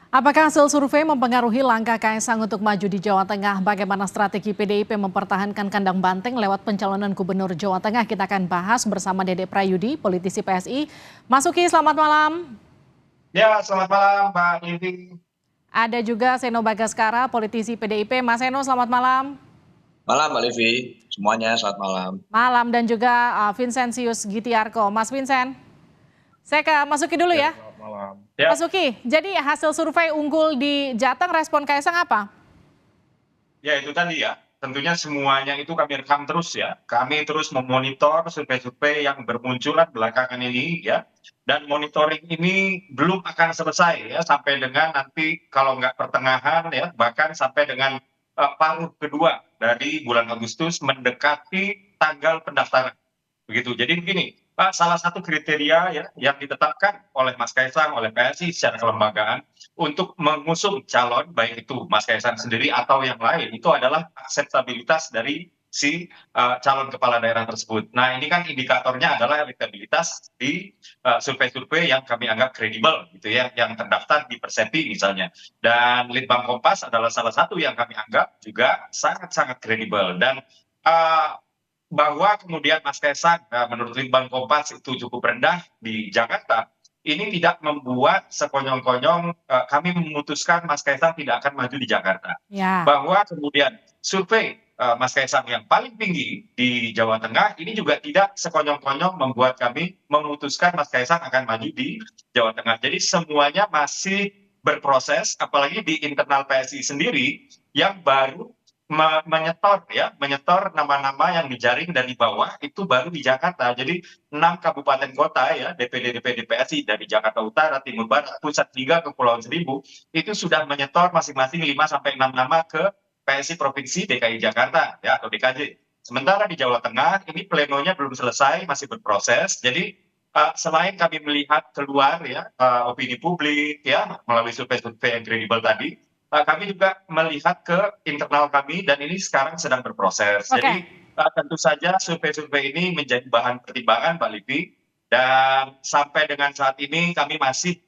Apakah hasil survei mempengaruhi langkah Kaisang untuk maju di Jawa Tengah? Bagaimana strategi PDIP mempertahankan kandang banteng lewat pencalonan Gubernur Jawa Tengah? Kita akan bahas bersama Dede Prayudi, politisi PSI. Mas Uki, selamat malam. Ya, selamat malam Mbak Livi. Ada juga Seno Bagaskara, politisi PDIP. Mas Seno, selamat malam. Malam Mbak Livi, semuanya selamat malam. Malam dan juga Vincentius Gitiarko. Mas Vincent, saya ke Mas Uki dulu ya. Selamat malam. Ya, Mas Uki, jadi hasil survei unggul di Jateng, respon Kaisang apa? ya itu tadi ya. Tentunya semuanya itu kami rekam terus ya. Kami terus memonitor survei-survei yang bermunculan belakangan ini ya. Dan monitoring ini belum akan selesai ya sampai dengan nanti kalau nggak pertengahan ya, bahkan sampai dengan paruh kedua dari bulan Agustus mendekati tanggal pendaftaran. Begitu. Jadi begini, Pak, salah satu kriteria ya yang ditetapkan oleh Mas Kaisang, oleh PSI secara kelembagaan untuk mengusung calon, baik itu Mas Kaisang sendiri atau yang lain, itu adalah akseptabilitas dari si calon kepala daerah tersebut. Nah, ini kan indikatornya adalah elektabilitas di survei-survei yang kami anggap kredibel, gitu ya, yang terdaftar di Persepi misalnya. Dan Litbang Kompas adalah salah satu yang kami anggap juga sangat-sangat kredibel. Dan uh, bahwa kemudian Mas Kaisang menurut Litbang Kompas itu cukup rendah di Jakarta, ini tidak membuat sekonyong-konyong kami memutuskan Mas Kaisang tidak akan maju di Jakarta. Ya. Bahwa kemudian survei Mas Kaisang yang paling tinggi di Jawa Tengah ini juga tidak sekonyong-konyong membuat kami memutuskan Mas Kaisang akan maju di Jawa Tengah. Jadi semuanya masih berproses, apalagi di internal PSI sendiri yang baru menyetor nama-nama yang dijaring dari bawah itu baru di Jakarta. Jadi 6 kabupaten kota ya DPD PSI dari Jakarta Utara, Timur Barat, Pusat hingga ke Kepulauan Seribu itu sudah menyetor masing-masing 5 sampai 6 nama ke PSI Provinsi DKI Jakarta ya atau DKJ. Sementara di Jawa Tengah ini plenonya belum selesai, masih berproses. Jadi selain kami melihat keluar ya opini publik ya melalui survei-survei yang kredibel tadi, kami juga melihat ke internal kami dan ini sekarang sedang berproses. Oke. Jadi tentu saja survei-survei ini menjadi bahan pertimbangan Mbak Livi dan sampai dengan saat ini kami masih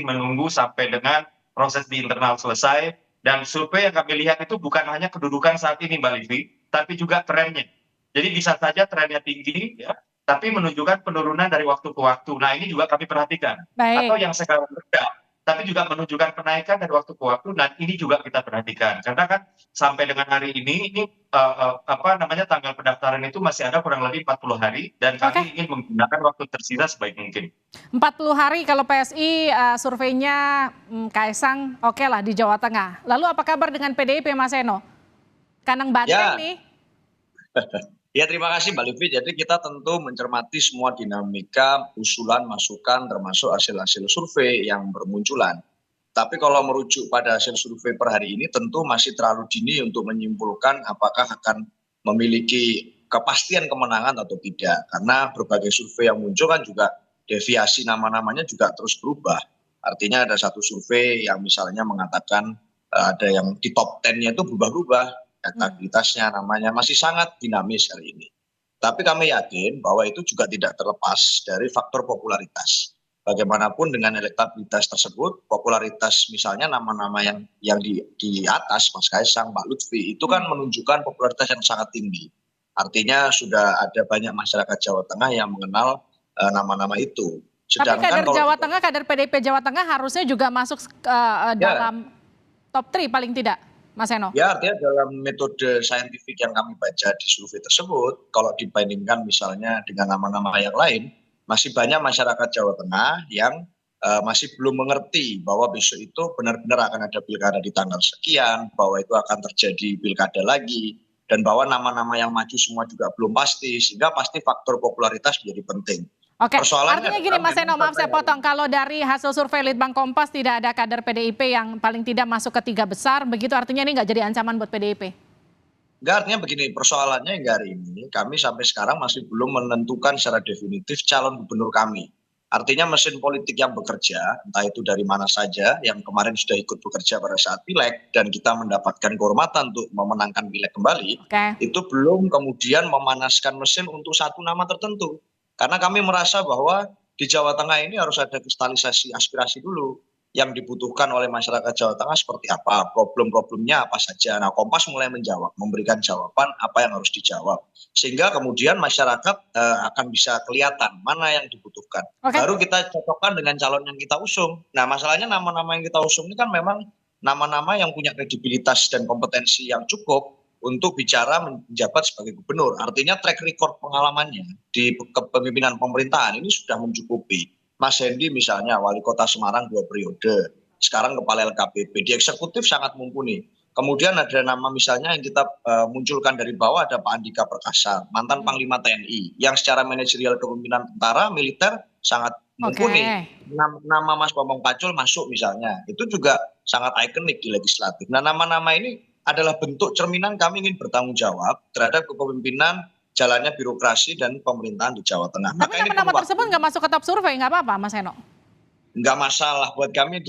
menunggu sampai dengan proses di internal selesai dan survei yang kami lihat itu bukan hanya kedudukan saat ini Mbak Livi, tapi juga trennya. Jadi bisa saja trennya tinggi ya, tapi menunjukkan penurunan dari waktu ke waktu. Nah, ini juga kami perhatikan. Atau Baik. yang sekarang rendah tapi juga menunjukkan kenaikan dari waktu ke waktu dan ini juga kita perhatikan karena kan sampai dengan hari ini tanggal pendaftaran itu masih ada kurang lebih 40 hari dan Oke. kami ingin menggunakan waktu tersisa sebaik mungkin. 40 hari kalau PSI surveinya Kaisang oke lah di Jawa Tengah. Lalu apa kabar dengan PDIP Mas Seno? Kandang banteng Ya. nih. Ya, terima kasih Mbak Livi. Jadi kita tentu mencermati semua dinamika, usulan, masukan, termasuk hasil-hasil survei yang bermunculan. Tapi kalau merujuk pada hasil survei per hari ini tentu masih terlalu dini untuk menyimpulkan apakah akan memiliki kepastian kemenangan atau tidak. Karena berbagai survei yang muncul kan juga deviasi nama-namanya juga terus berubah. Artinya ada satu survei yang misalnya mengatakan ada yang di top 10-nya itu berubah-ubah. Elektabilitasnya namanya masih sangat dinamis hari ini. Tapi kami yakin bahwa itu juga tidak terlepas dari faktor popularitas. Bagaimanapun dengan elektabilitas tersebut, popularitas misalnya nama-nama yang di atas Mas Kaisang, Mbak Lutfi itu kan menunjukkan popularitas yang sangat tinggi. Artinya sudah ada banyak masyarakat Jawa Tengah yang mengenal nama-nama itu. Tapi kader Jawa Tengah, kader PDIP Jawa Tengah harusnya juga masuk dalam top 3 paling tidak, Mas Seno? Ya, artinya dalam metode saintifik yang kami baca di survei tersebut, kalau dibandingkan misalnya dengan nama-nama yang lain, masih banyak masyarakat Jawa Tengah yang masih belum mengerti bahwa besok itu benar-benar akan ada pilkada di tanggal sekian, bahwa itu akan terjadi pilkada lagi, dan bahwa nama-nama yang maju semua juga belum pasti, sehingga pasti faktor popularitas menjadi penting. Oke, artinya gini Mas Seno, maaf saya potong. Kalau dari hasil survei Litbang Kompas tidak ada kader PDIP yang paling tidak masuk ke 3 besar, begitu artinya ini nggak jadi ancaman buat PDIP? Enggak, artinya begini, persoalannya hingga hari ini kami sampai sekarang masih belum menentukan secara definitif calon gubernur kami. Artinya mesin politik yang bekerja, entah itu dari mana saja, yang kemarin sudah ikut bekerja pada saat pileg, dan kita mendapatkan kehormatan untuk memenangkan pileg kembali, itu belum kemudian memanaskan mesin untuk satu nama tertentu. Karena kami merasa bahwa di Jawa Tengah ini harus ada kristalisasi aspirasi dulu. yang dibutuhkan oleh masyarakat Jawa Tengah seperti apa, problem-problemnya apa saja. Nah, Kompas mulai menjawab, memberikan jawaban apa yang harus dijawab. Sehingga kemudian masyarakat akan bisa kelihatan mana yang dibutuhkan. Oke. Baru kita cocokkan dengan calon yang kita usung. Nah, masalahnya nama-nama yang kita usung ini kan memang nama-nama yang punya kredibilitas dan kompetensi yang cukup untuk bicara menjabat sebagai gubernur. Artinya track record pengalamannya di kepemimpinan pemerintahan ini sudah mencukupi. Mas Hendy misalnya wali kota Semarang 2 periode, sekarang kepala LKPP, di eksekutif sangat mumpuni. Kemudian ada nama misalnya yang kita munculkan dari bawah, ada Pak Andika Perkasa, mantan Panglima TNI, yang secara manajerial kepemimpinan tentara, militer sangat mumpuni. Nama Mas Bambang Pacul masuk misalnya, itu juga sangat ikonik di legislatif. Nah, nama-nama ini adalah bentuk cerminan kami ingin bertanggung jawab terhadap kepemimpinan jalannya birokrasi dan pemerintahan di Jawa Tengah. Tapi nama-nama tersebut nggak masuk ke top survei, nggak apa-apa, Mas Eno? Nggak masalah buat kami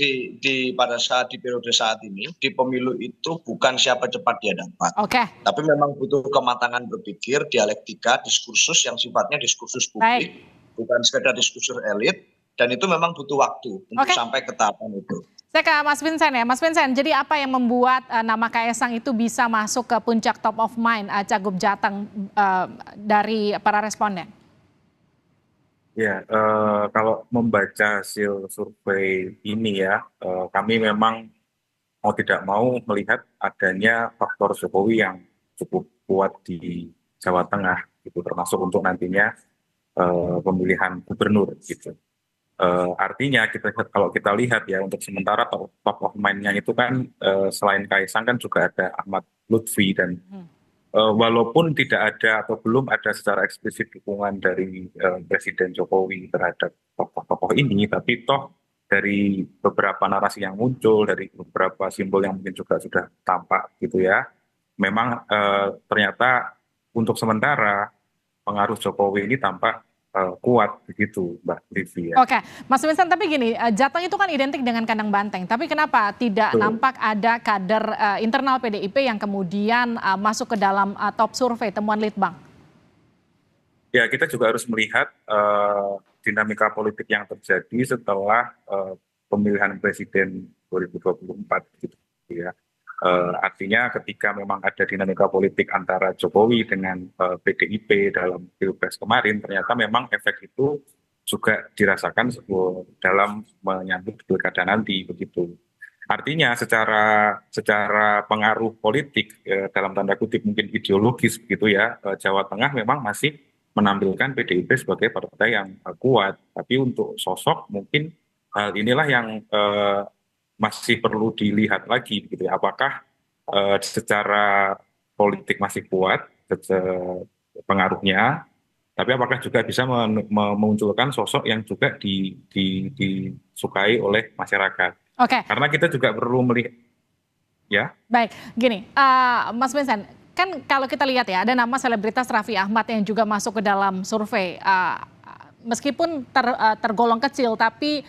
pada saat di periode saat ini, di pemilu itu bukan siapa cepat dia dapat. Oke. Tapi memang butuh kematangan berpikir, dialektika, diskursus yang sifatnya diskursus publik, bukan sekedar diskursus elit, dan itu memang butuh waktu untuk sampai ke tahapan itu. Saya ke Mas Vincent ya, Mas Vincent, jadi apa yang membuat nama Kaesang itu bisa masuk ke puncak top of mind Cagup Jateng dari para responden? Ya, kalau membaca hasil survei ini ya, kami memang mau tidak mau melihat adanya faktor Jokowi yang cukup kuat di Jawa Tengah, gitu, termasuk untuk nantinya pemilihan gubernur, gitu. Artinya kalau kita lihat ya, untuk sementara top of mind-nya itu kan selain Kaesang kan juga ada Ahmad Lutfi, dan walaupun tidak ada atau belum ada secara eksplisit dukungan dari Presiden Jokowi terhadap tokoh-tokoh ini, tapi toh dari beberapa narasi yang muncul, dari beberapa simbol yang mungkin juga sudah tampak gitu ya, memang ternyata untuk sementara pengaruh Jokowi ini tampak kuat begitu, Mbak Livi ya. Oke, Mas Vincent, tapi gini, Jateng itu kan identik dengan kandang banteng, tapi kenapa tidak nampak ada kader internal PDIP yang kemudian masuk ke dalam top survei temuan Litbang? Ya, kita juga harus melihat dinamika politik yang terjadi setelah pemilihan presiden 2024 gitu ya. Artinya ketika memang ada dinamika politik antara Jokowi dengan PDIP dalam Pilpres kemarin, ternyata memang efek itu juga dirasakan dalam menyambut pilkada nanti begitu. Artinya secara pengaruh politik dalam tanda kutip mungkin ideologis begitu ya, Jawa Tengah memang masih menampilkan PDIP sebagai partai yang kuat, tapi untuk sosok mungkin hal inilah yang masih perlu dilihat lagi gitu ya, apakah secara politik masih kuat pengaruhnya, tapi apakah juga bisa memunculkan sosok yang juga disukai oleh masyarakat. Oke. Karena kita juga perlu melihat ya. Baik, gini, Mas Vincent, kan kalau kita lihat ya, ada nama selebritas Raffi Ahmad yang juga masuk ke dalam survei. Meskipun tergolong kecil, tapi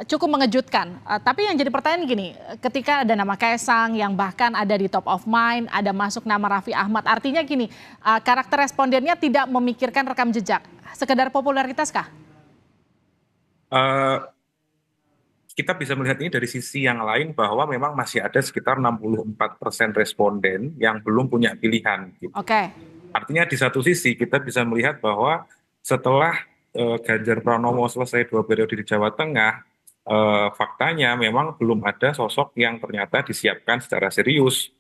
cukup mengejutkan. Tapi yang jadi pertanyaan gini, ketika ada nama Kaesang yang bahkan ada di top of mind, ada masuk nama Raffi Ahmad, artinya gini, karakter respondennya tidak memikirkan rekam jejak, sekedar popularitas kah? Kita bisa melihat ini dari sisi yang lain, bahwa memang masih ada sekitar 64% responden yang belum punya pilihan. Gitu. Oke. Artinya di satu sisi kita bisa melihat bahwa setelah Ganjar Pranowo selesai 2 periode di Jawa Tengah, faktanya memang belum ada sosok yang ternyata disiapkan secara serius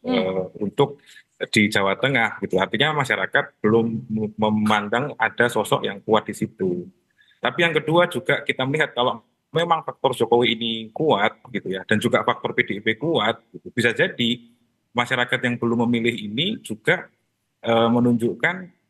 untuk di Jawa Tengah. Gitu. Artinya masyarakat belum memandang ada sosok yang kuat di situ. Tapi yang kedua juga kita melihat kalau memang faktor Jokowi ini kuat gitu ya, dan juga faktor PDIP kuat, gitu, bisa jadi masyarakat yang belum memilih ini juga menunjukkan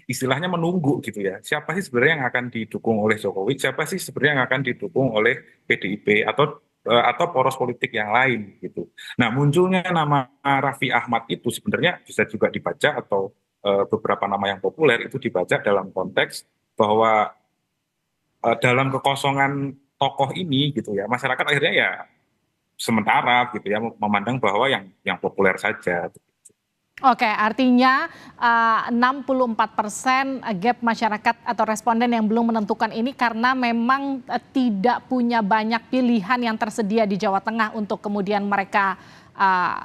istilahnya menunggu gitu ya, siapa sih sebenarnya yang akan didukung oleh Jokowi, siapa sih sebenarnya yang akan didukung oleh PDIP atau poros politik yang lain gitu. Nah, munculnya nama Raffi Ahmad itu sebenarnya bisa juga dibaca, atau beberapa nama yang populer itu dibaca dalam konteks bahwa dalam kekosongan tokoh ini gitu ya, masyarakat akhirnya ya sementara gitu ya memandang bahwa yang populer saja. Oke, artinya 64% gap masyarakat atau responden yang belum menentukan ini karena memang tidak punya banyak pilihan yang tersedia di Jawa Tengah untuk kemudian mereka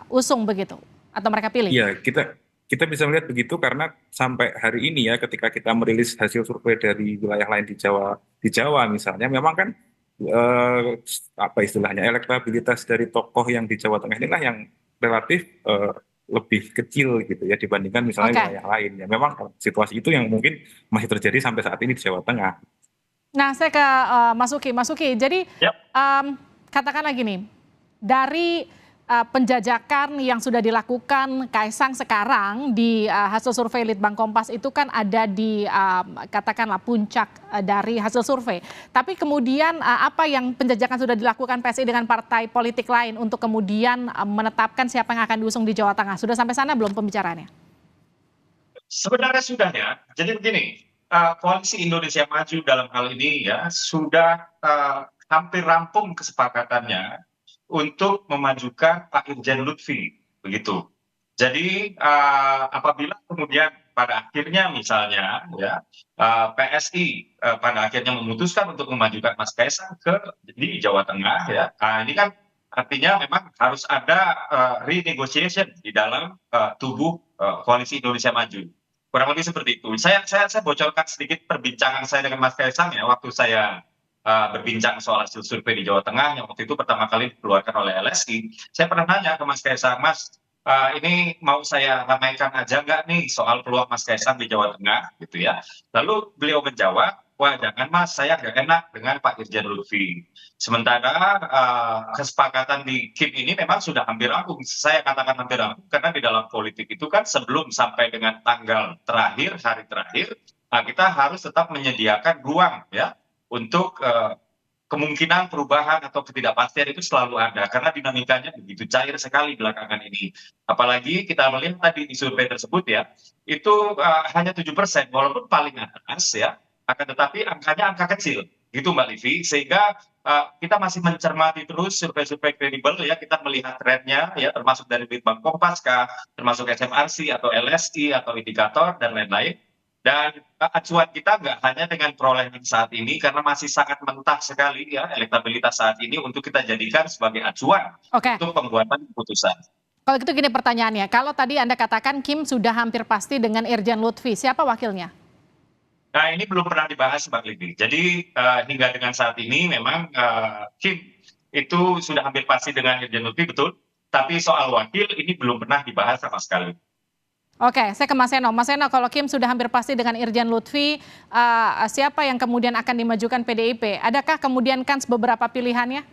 usung begitu atau mereka pilih. Iya, kita bisa melihat begitu karena sampai hari ini ya, ketika kita merilis hasil survei dari wilayah lain di Jawa misalnya, memang kan apa istilahnya, elektabilitas dari tokoh yang di Jawa Tengah inilah yang relatif lebih kecil gitu ya dibandingkan misalnya Oke. wilayah lain. Ya memang situasi itu yang mungkin masih terjadi sampai saat ini di Jawa Tengah. Nah, saya ke Mas Uki. Mas Uki, jadi Yap. katakanlah gini, dari penjajakan yang sudah dilakukan Kaisang sekarang di hasil survei Litbang Kompas itu kan ada di katakanlah puncak dari hasil survei. Tapi kemudian apa yang penjajakan sudah dilakukan PSI dengan partai politik lain untuk kemudian menetapkan siapa yang akan diusung di Jawa Tengah? Sudah sampai sana belum pembicaraannya? Sebenarnya sudah ya. Jadi begini, Koalisi Indonesia Maju dalam hal ini ya sudah hampir rampung kesepakatannya untuk memajukan Pak Irjen Lutfi, begitu. Jadi apabila kemudian pada akhirnya misalnya ya PSI pada akhirnya memutuskan untuk memajukan Mas Kaisang di Jawa Tengah ya, ini kan artinya memang harus ada renegotiation di dalam tubuh Koalisi Indonesia Maju. Kurang lebih seperti itu. Saya bocorkan sedikit perbincangan saya dengan Mas Kaisang ya waktu saya berbincang soal hasil survei di Jawa Tengah yang waktu itu pertama kali dikeluarkan oleh LSI. Saya pernah nanya ke Mas Kaisang, Mas, ini mau saya ramaikan aja nggak nih soal peluang Mas Kaisang di Jawa Tengah gitu ya. Lalu beliau menjawab, wah jangan Mas, saya nggak enak dengan Pak Irjen Lutfi. Sementara kesepakatan di KIP ini memang sudah hampir rampung. Saya katakan hampir rampung karena di dalam politik itu kan sebelum sampai dengan tanggal terakhir, hari terakhir, kita harus tetap menyediakan ruang ya untuk kemungkinan perubahan atau ketidakpastian itu selalu ada karena dinamikanya begitu cair sekali belakangan ini. Apalagi kita melihat tadi di survei tersebut ya, itu hanya 7% walaupun paling atas ya, akan tetapi angkanya angka kecil gitu Mbak Livi, sehingga kita masih mencermati terus survei-survei kredibel ya, kita melihat trennya ya, termasuk dari Litbang Kompas, termasuk SMRC atau LSI atau indikator dan lain-lain. Dan acuan kita nggak hanya dengan perolehan saat ini karena masih sangat mentah sekali ya elektabilitas saat ini untuk kita jadikan sebagai acuan Oke. untuk pembuatan keputusan. Kalau gitu gini pertanyaannya, kalau tadi Anda katakan Kim sudah hampir pasti dengan Irjen Lutfi, siapa wakilnya? Nah ini belum pernah dibahas Mbak Livi. Jadi hingga dengan saat ini memang Kim itu sudah hampir pasti dengan Irjen Lutfi, betul. Tapi soal wakil ini belum pernah dibahas sama sekali. Oke, saya ke Mas Seno. Mas Seno, kalau Kim sudah hampir pasti dengan Irjen Lutfi, siapa yang kemudian akan dimajukan PDIP? Adakah kemudian kan beberapa pilihannya?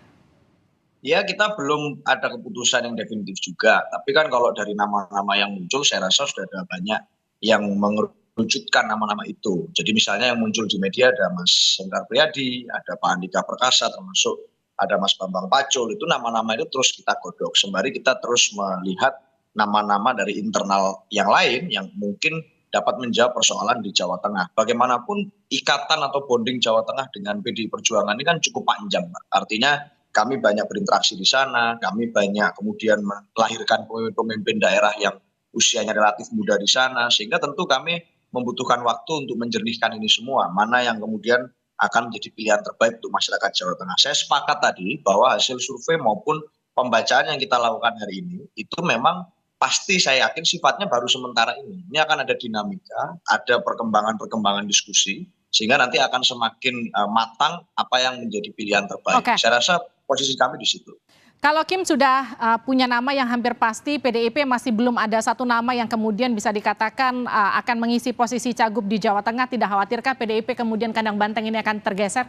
Ya, kita belum ada keputusan yang definitif juga. Tapi kan kalau dari nama-nama yang muncul, saya rasa sudah ada banyak yang mengerucutkan nama-nama itu. Jadi misalnya yang muncul di media ada Mas Sengkar Priadi, ada Pak Andika Perkasa, termasuk ada Mas Bambang Pacul. Itu nama-nama itu terus kita godok. Sembari kita terus melihat nama-nama dari internal yang lain yang mungkin dapat menjawab persoalan di Jawa Tengah. Bagaimanapun ikatan atau bonding Jawa Tengah dengan PDI Perjuangan ini kan cukup panjang, Pak. Artinya kami banyak berinteraksi di sana, kami banyak kemudian melahirkan pemimpin daerah yang usianya relatif muda di sana, sehingga tentu kami membutuhkan waktu untuk menjernihkan ini semua, mana yang kemudian akan menjadi pilihan terbaik untuk masyarakat Jawa Tengah. Saya sepakat tadi bahwa hasil survei maupun pembacaan yang kita lakukan hari ini, itu memang pasti saya yakin sifatnya baru sementara ini. Ini akan ada dinamika, ada perkembangan-perkembangan diskusi, sehingga nanti akan semakin matang apa yang menjadi pilihan terbaik. Oke. Saya rasa posisi kami di situ. Kalau Kim sudah punya nama yang hampir pasti, PDIP masih belum ada satu nama yang kemudian bisa dikatakan akan mengisi posisi cagup di Jawa Tengah. Tidak khawatirkah PDIP kemudian kandang banteng ini akan tergeser?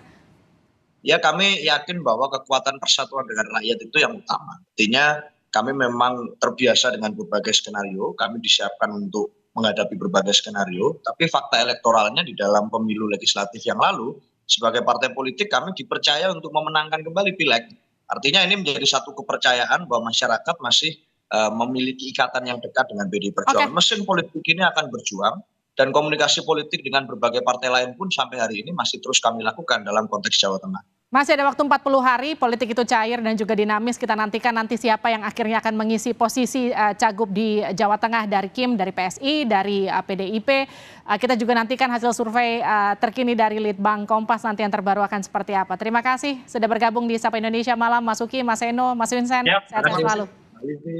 Ya, kami yakin bahwa kekuatan persatuan dengan rakyat itu yang utama. Artinya kami memang terbiasa dengan berbagai skenario, kami disiapkan untuk menghadapi berbagai skenario, tapi fakta elektoralnya di dalam pemilu legislatif yang lalu, sebagai partai politik kami dipercaya untuk memenangkan kembali pileg. Artinya ini menjadi satu kepercayaan bahwa masyarakat masih memiliki ikatan yang dekat dengan PDI Perjuangan. Mesin politik ini akan berjuang, dan komunikasi politik dengan berbagai partai lain pun sampai hari ini masih terus kami lakukan dalam konteks Jawa Tengah. Masih ada waktu 40 hari, politik itu cair dan juga dinamis. Kita nantikan nanti siapa yang akhirnya akan mengisi posisi cagup di Jawa Tengah dari Kim, dari PSI, dari PDIP. Kita juga nantikan hasil survei terkini dari Litbang Kompas nanti yang terbaru akan seperti apa. Terima kasih sudah bergabung di Sapa Indonesia Malam, Mas Uki, Mas Eno, Mas Vincent. Ya, Sehat-sehat selalu. Mbak Livi.